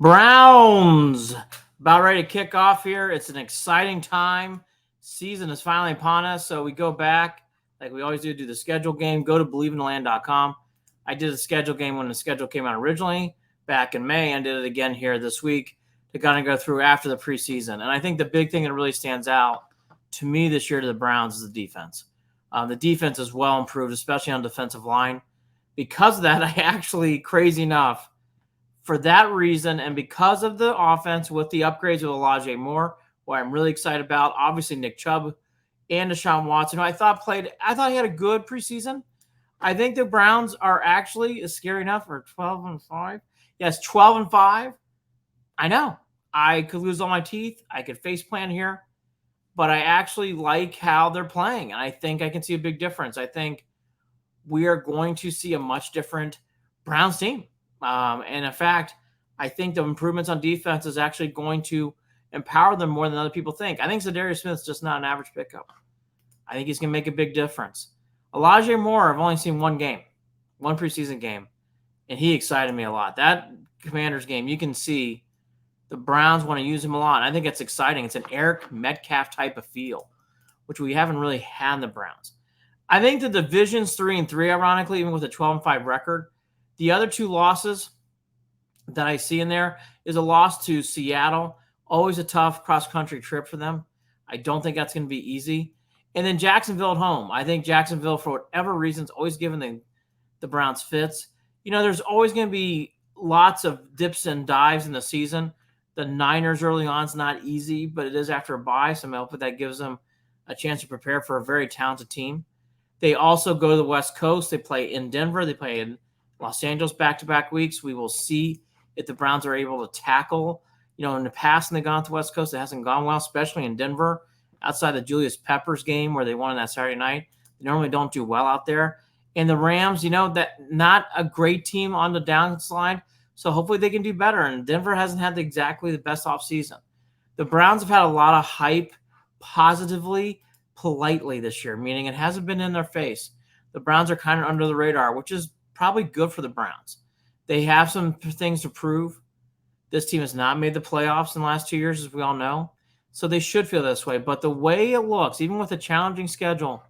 Browns about ready to kick off here. It's an exciting time. Season is finally upon us, so we go back like we always do the schedule game. Go to believeintheland.com. I did a schedule game when the schedule came out originally back in May, and did it again here this week to kind of go through after the preseason. And I think the big thing that really stands out to me this year to the Browns is the defense. The defense is well improved, especially on defensive line. Because of that, I actually, crazy enough, for that reason, and because of the offense with the upgrades with Elijah Moore, who I'm really excited about, obviously Nick Chubb and Deshaun Watson, who I thought he had a good preseason. I think the Browns are actually, is scary enough, for 12-5. Yes, 12-5. I know. I could lose all my teeth. I could face plant here. But I actually like how they're playing. And I think I can see a big difference. I think we are going to see a much different Browns team. And in fact, I think the improvements on defense is actually going to empower them more than other people think. I think Zadarius Smith's just not an average pickup. I think he's going to make a big difference. Elijah Moore, I've only seen one preseason game, and he excited me a lot. That Commanders game, you can see the Browns want to use him a lot. I think it's exciting. It's an Eric Metcalf type of feel, which we haven't really had in the Browns. I think the division's 3-3, ironically, even with a 12-5 record. The other two losses that I see in there is a loss to Seattle. Always a tough cross-country trip for them. I don't think that's going to be easy. And then Jacksonville at home. I think Jacksonville, for whatever reason, is always giving the Browns fits. You know, there's always going to be lots of dips and dives in the season. The Niners early on is not easy, but it is after a bye, so I'm hoping that gives them a chance to prepare for a very talented team. They also go to the West Coast. They play in Denver. They play in Los Angeles back-to-back weeks. We will see if the Browns are able to tackle. You know, in the past, when they've gone to the West Coast, it hasn't gone well, especially in Denver. Outside the Julius Peppers game where they won on that Saturday night, they normally don't do well out there. And the Rams, you know, that not a great team on the downslide, so hopefully they can do better. And Denver hasn't had exactly the best offseason. The Browns have had a lot of hype positively, politely this year, meaning it hasn't been in their face. The Browns are kind of under the radar, which is probably good for the Browns. They have some things to prove. This team has not made the playoffs in the last 2 years, as we all know. So they should feel this way. But the way it looks, even with a challenging schedule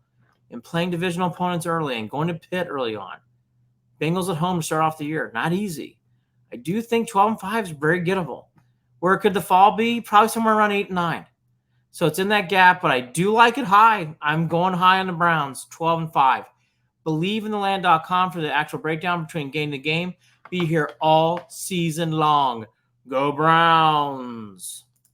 and playing divisional opponents early and going to Pitt early on, Bengals at home to start off the year, not easy. I do think 12-5 is very gettable. Where could the fall be? Probably somewhere around 8-9. So it's in that gap, but I do like it high. I'm going high on the Browns, 12-5. BelieveInTheLand.com for the actual breakdown between game to game. Be here all season long. Go Browns.